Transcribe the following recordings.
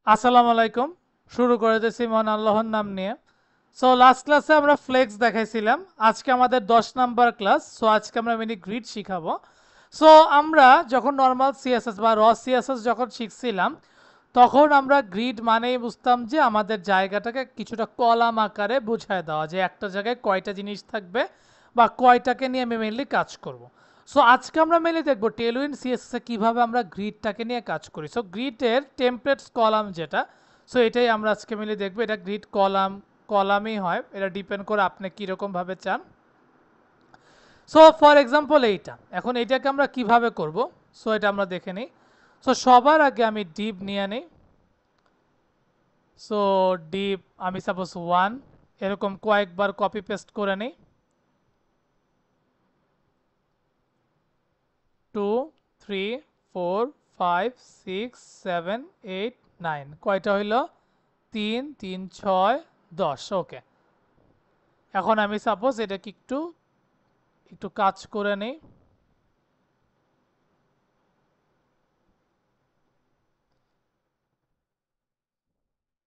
আসসালামু আলাইকুম। শুরু করে দিয়েছি মহান আল্লাহর নাম নিয়ে। সো লাস্ট ক্লাসে আমরা ফ্লেক্স দেখাইছিলাম। আজকে আমাদের 10 নাম্বার ক্লাস। সো আজকে আমরা মিনি গ্রিড শিখাবো। সো আমরা যখন নর্মাল সিএসএস বা র সিএসএস যখন শিখছিলাম, তখন আমরা গ্রিড মানেই বুঝতাম যে আমাদের জায়গাটাকে কিছুটা কলাম আকারে বুঝায় দেওয়া, যে একটা জায়গায় কয়টা জিনিস থাকবে বা কয়টাকে নিয়ে আমি মেনলি কাজ করব। সো আজকে আমরা মেনলি দেখবো টেলউইন সিএসএস এ কিভাবে আমরা গ্রিডটাকে নিয়ে কাজ করি। সো গ্রিডের টেমপ্লেটস কলাম যেটা, সো এটাই আমরা আজকে মেনলি দেখবো। এটা গ্রিড কলামই হয়, এটা ডিপেন্ড করে আপনি কীরকমভাবে চান। সো ফর এক্সাম্পল এইটা, এখন এইটাকে আমরা কিভাবে করব, সো এটা আমরা দেখে নিই। সো সবার আগে আমি ডিপ নিয়ে নিই। সো ডিপ আমি সাপোজ 1 এরকম কয়েকবার কপি পেস্ট করে নিই। 2 3 4 5 6 7 8 9, কয়টা হইল? 3 3 6 10। ওকে, এখন আমি সাপোজ এটাকে একটু একটু কাজ করে নিই।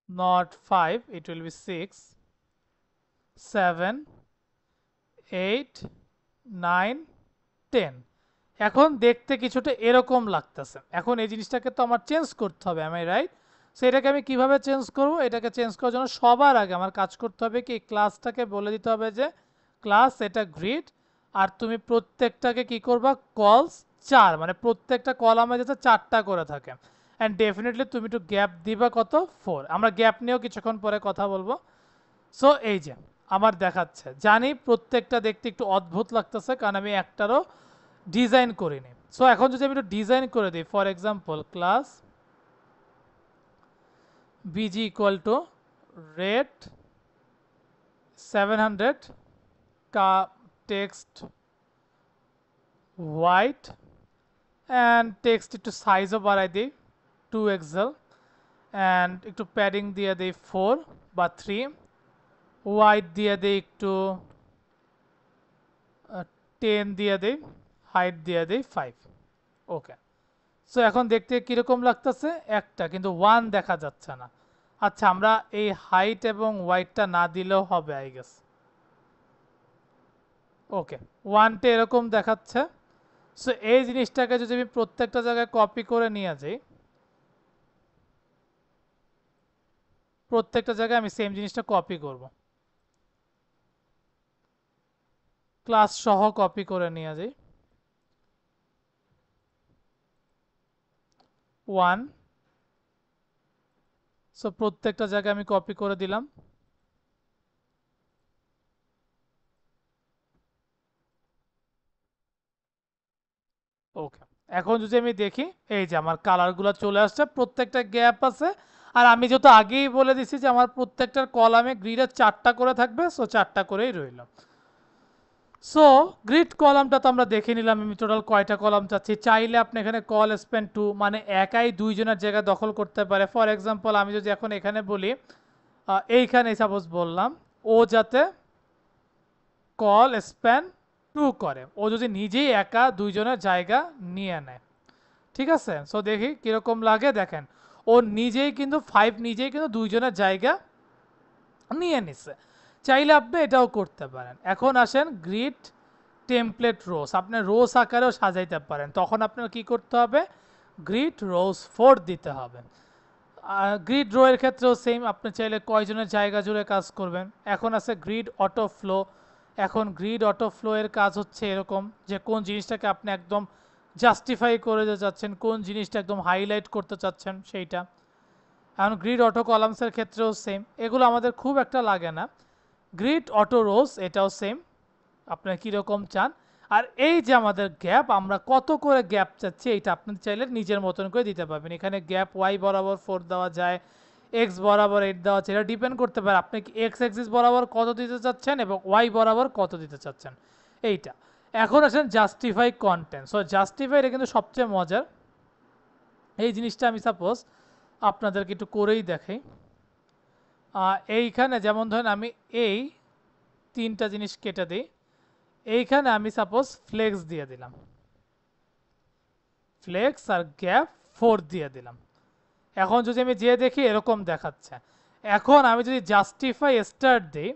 Not 5, it will be 6 7 8 9 10। এখন দেখতে কিছুটা এরকম লাগতেছে। এখন এই জিনিসটাকে তো আমার চেঞ্জ করতে হবে, am I right? সো এটাকে আমি কিভাবে চেঞ্জ করব? এটাকে চেঞ্জ করার জন্য সবার আগে আমার কাজ করতে হবে কি, ক্লাসটাকে বলে দিতে হবে যে ক্লাস এটা গ্রিড, আর তুমি প্রত্যেকটাকে কি করবা, কলস 4, মানে প্রত্যেকটা কলামে যাতে 4টা করে থাকে। অ্যান্ড ডেফিনেটলি তুমি একটু গ্যাপ দিবা কত, 4। আমরা গ্যাপ নিয়েও কিছুক্ষণ পরে কথা বলবো। সো এই যে আমার দেখাচ্ছে, জানি প্রত্যেকটা দেখতে একটু অদ্ভুত লাগতেছে কারণ আমি একটারও ডিজাইন করিনি। সো এখন যদি আমি একটু ডিজাইন করে দিই, for example class busy equal to rate 700 কা টেক্সট হোয়াইট, অ্যান্ড টেক্সট একটু সাইজও বাড়াই দিই 2 এক্সেল, অ্যান্ড একটু প্যাডিং দিয়ে দিই 4 বা 3, হোয়াইট দিয়ে দিই একটু 10 দিয়ে দিই, হাইট দিয়ে দিই 5। ওকে, সো এখন দেখতে কিরকম লাগতেছে, একটা কিন্তু 1 দেখা যাচ্ছে না। আচ্ছা, আমরা এই হাইট এবং ওয়াইটটা না দিলেও হবে আই গেস। ওকে, 1টা এরকম দেখাচ্ছে। সো এই জিনিসটাকে যদি আমি প্রত্যেকটা জায়গায় কপি করে নিয়ে যাই, প্রত্যেকটা জায়গায় আমি সেম জিনিসটা কপি করব, ক্লাস সহ কপি করে নিয়ে যাই। 1, সো প্রত্যেকটা জায়গায় আমি কপি করে দিলাম। ওকে, এখন যদি আমি দেখি, এই যে আমার কালারগুলো চলে আসছে, প্রত্যেকটা গ্যাপ আছে। আর আমি যেহেতু আগেই বলে দিছি যে আমার প্রত্যেকটার কলামে গ্রিডের 4টা করে থাকবে, সো 4টা করেই রইল। সো গ্রিড কলামটা তো আমরা দেখে নিলাম, আমি টোটাল কয়টা কলাম চাচ্ছি। চাইলে আপনি এখানে কল স্প্যান 2, মানে একাই দুইজনের জায়গা দখল করতে পারে। ফর এক্সাম্পল আমি যদি এখন এখানে বলি, এইখানে সাপোজ বললাম ও যাতে কল স্প্যান 2 করে, ও যদি নিজেই একা দুইজনের জায়গা নিয়ে নেয়। ঠিক আছে, সো দেখি কিরকম লাগে। দেখেন, ও নিজেই কিন্তু 5 নিজেই কিন্তু দুইজনের জায়গা নিয়ে নিছে। চাইলে আপনি এটাও করতে পারেন। এখন আসেন গ্রিড টেমপ্লেট রোস, আপনি রোস আকারেও সাজাইতে পারেন। তখন আপনার কি করতে হবে, গ্রিড রোস 4 দিতে হবে। গ্রিড রো এর ক্ষেত্রেও সেম, আপনি চাইলে কয়জনের জায়গা জুড়ে কাজ করবেন। এখন আছে গ্রিড অটো ফ্লো। এখন গ্রিড অটো ফ্লো এর কাজ হচ্ছে এরকম যে কোন জিনিসটাকে আপনি একদম জাস্টিফাই করে যাচ্ছেন, কোন জিনিসটা একদম হাইলাইট করতে চাচ্ছেন সেইটা। এখন গ্রিড অটো কলামসের ক্ষেত্রেও সেম, এগুলো আমাদের খুব একটা লাগে না। গ্রিড অটো রোস এটাও সেম, আপনার কীরকম চান। আর এই যে আমাদের গ্যাপ, আমরা কত করে গ্যাপ চাচ্ছি এইটা আপনি চাইলে নিজের মতন করে দিতে পারবেন। এখানে গ্যাপ ওয়াই বরাবর 4 দেওয়া যায়, এক্স বরাবর 8 দেওয়া আছে। এটা ডিপেন্ড করতে পারে আপনি কি এক্স অ্যাক্সিস বরাবর কত দিতে চাচ্ছেন এবং ওয়াই বরাবর কত দিতে চাচ্ছেন এইটা। এখন আসেন জাস্টিফাই কন্টেন্ট। সো জাস্টিফাই এটা কিন্তু সবচেয়ে মজার। এই জিনিসটা আমি সাপোজ আপনাদেরকে একটু করেই দেখাই। এইখানে যেমন ধরেন আমি এই 3টা জিনিস কেটে দিই, এইখানে আমি সাপোজ ফ্লেক্স দিয়ে দিলাম, ফ্লেক্স আর গ্যাপ 4 দিয়ে দিলাম। এখন যদি আমি যে দেখি এরকম দেখাচ্ছে। এখন আমি যদি জাস্টিফাই স্টার্ট দিই,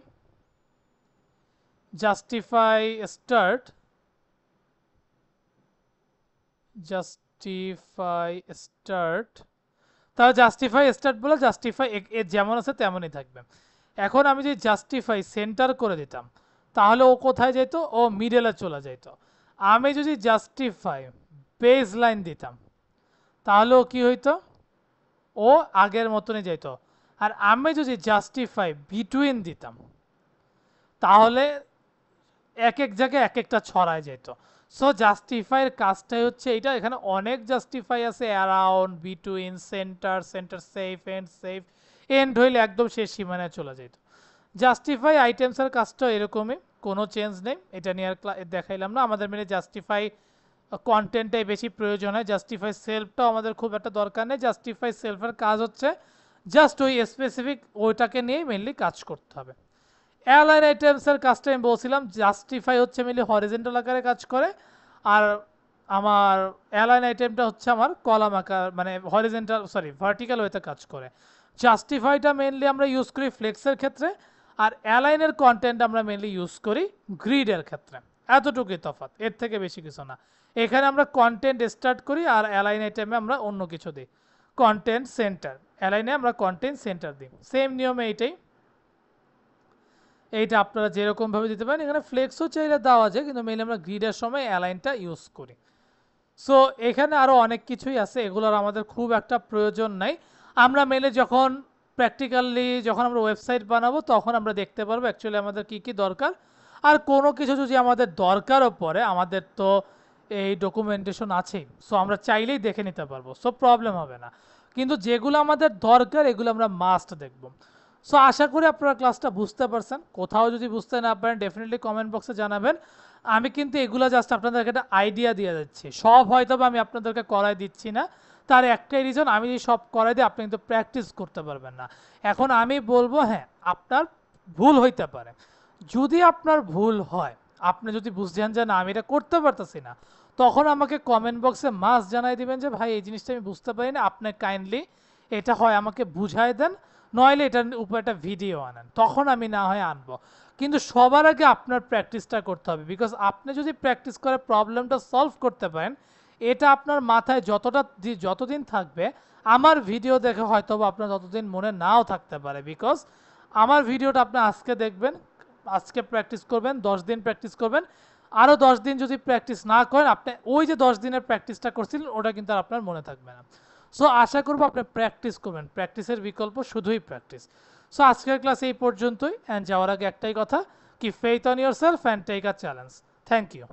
জাস্টিফাই স্টার্ট, জাস্টিফাই স্টার্ট, তাহলে জাস্টিফাই স্টার্ট বলে জাস্টিফাই যেমন আছে তেমনই থাকবে। এখন আমি যদি জাস্টিফাই সেন্টার করে দিতাম তাহলে ও কোথায় যেত? ও মিডলে চলে যেত। আমি যদি জাস্টিফাই বেস লাইন দিতাম তাহলে ও কি হইতো? ও আগের মতনই যেত। আর আমি যদি জাস্টিফাই বিটুইন দিতাম তাহলে এক এক জায়গায় এক একটা ছড়ায় যেত। সো জাস্টিফাইয়ের কাজটাই হচ্ছে এইটা। এখানে অনেক জাস্টিফাই আছে, around, between, centre, centre safe, end safe, end হইলে একদম শেষ সীমানায় চলে যেত। জাস্টিফাই আইটেমসের কাজটা এরকমই, কোনো চেঞ্জ নেই, এটা নিয়ে আর দেখাইলাম না। আমাদের মেনে জাস্টিফাই কন্টেন্টটাই বেশি প্রয়োজন হয়, জাস্টিফাই সেলফটাও আমাদের খুব একটা দরকার নেই। জাস্টিফাই সেলফের কাজ হচ্ছে জাস্ট ওই স্পেসিফিক ওইটাকে নিয়েই মেনলি কাজ করতে হবে। অ্যালাইন আইটেমসের কাজটা আমি বলছিলাম, জাস্টিফাই হচ্ছে মেনলি হরিজেন্টাল আকারে কাজ করে, আর আমার অ্যালাইন আইটেমটা হচ্ছে আমার কলাম আকার, মানে হরিজেন্টাল, সরি ভার্টিক্যাল ওয়েতে কাজ করে। জাস্টিফাইটা মেনলি আমরা ইউজ করি ফ্লেক্সের ক্ষেত্রে, আর অ্যালাইনের কন্টেন্ট আমরা মেনলি ইউজ করি গ্রিডের ক্ষেত্রে। এতটুকুই তফাৎ, এর থেকে বেশি কিছু না। এখানে আমরা কন্টেন্ট স্টার্ট করি আর অ্যালাইন আইটেমে আমরা অন্য কিছু দিই। কন্টেন্ট সেন্টার, অ্যালাইনে আমরা কন্টেন্ট সেন্টার দিই, সেম নিয়মে এইটাই। এইটা আপনারা যেরকমভাবে দিতে পারেন, এখানে ফ্লেক্সও চাইলে দেওয়া যায়, কিন্তু মেইনলি আমরা গ্রিডের সময় অ্যালাইনটা ইউজ করি। সো এখানে আরও অনেক কিছুই আছে, এগুলোর আমাদের খুব একটা প্রয়োজন নাই। আমরা মেলে যখন প্র্যাকটিক্যালি যখন আমরা ওয়েবসাইট বানাবো তখন আমরা দেখতে পারবো অ্যাকচুয়ালি আমাদের কি কি দরকার। আর কোনো কিছু যদি আমাদের দরকারও পড়ে, আমাদের তো এই ডকুমেন্টেশন আছেই, সো আমরা চাইলেই দেখে নিতে পারবো, সো প্রবলেম হবে না। কিন্তু যেগুলো আমাদের দরকার এগুলো আমরা মাস্ট দেখব। সো আশা করি আপনারা ক্লাসটা বুঝতে পারছেন। কোথাও যদি বুঝতে না পারেন ডেফিনেটলি কমেন্ট বক্সে জানাবেন। আমি কিন্তু এগুলো জাস্ট আপনাদেরকে একটা আইডিয়া দিয়ে দিচ্ছি, সব হয়তো আমি আপনাদেরকে করাই দিচ্ছি না। তার একটাই রিজন, আমি যদি সব করাই দিই আপনি কিন্তু প্র্যাকটিস করতে পারবেন না। এখন আমি বলবো হ্যাঁ আপনার ভুল হইতে পারে, যদি আপনার ভুল হয়, আপনি যদি বুঝছেন যে না আমি এটা করতে পারতেছি না, তখন আমাকে কমেন্ট বক্সে মাস্ট জানাই দিবেন যে ভাই এই জিনিসটা আমি বুঝতে পারি না, আপনি কাইন্ডলি এটা হয় আমাকে বুঝাই দেন, নইলে এটার উপর একটা ভিডিও আনেন, তখন আমি না হয় আনবো। কিন্তু সবার আগে আপনার প্র্যাকটিসটা করতে হবে, বিকজ আপনি যদি প্র্যাকটিস করে প্রবলেমটা সলভ করতে পারেন, এটা আপনার মাথায় যতদিন থাকবে, আমার ভিডিও দেখে হয়তো আপনার ততদিন মনে নাও থাকতে পারে। বিকজ আমার ভিডিওটা আপনি আজকে দেখবেন, আজকে প্র্যাকটিস করবেন, 10 দিন প্র্যাকটিস করবেন, আরও 10 দিন যদি প্র্যাকটিস না করেন, আপনি ওই যে 10 দিনের প্র্যাকটিসটা করছিলেন ওটা কিন্তু আর আপনার মনে থাকবে না। সো আশা করবো আপনি প্র্যাকটিস করবেন, প্র্যাকটিসের বিকল্প শুধুই প্র্যাকটিস। সো আজকের ক্লাস এই পর্যন্তই, অ্যান্ড যাওয়ার আগে একটাই কথা, কি faith on yourself and take a challenge. Thank you.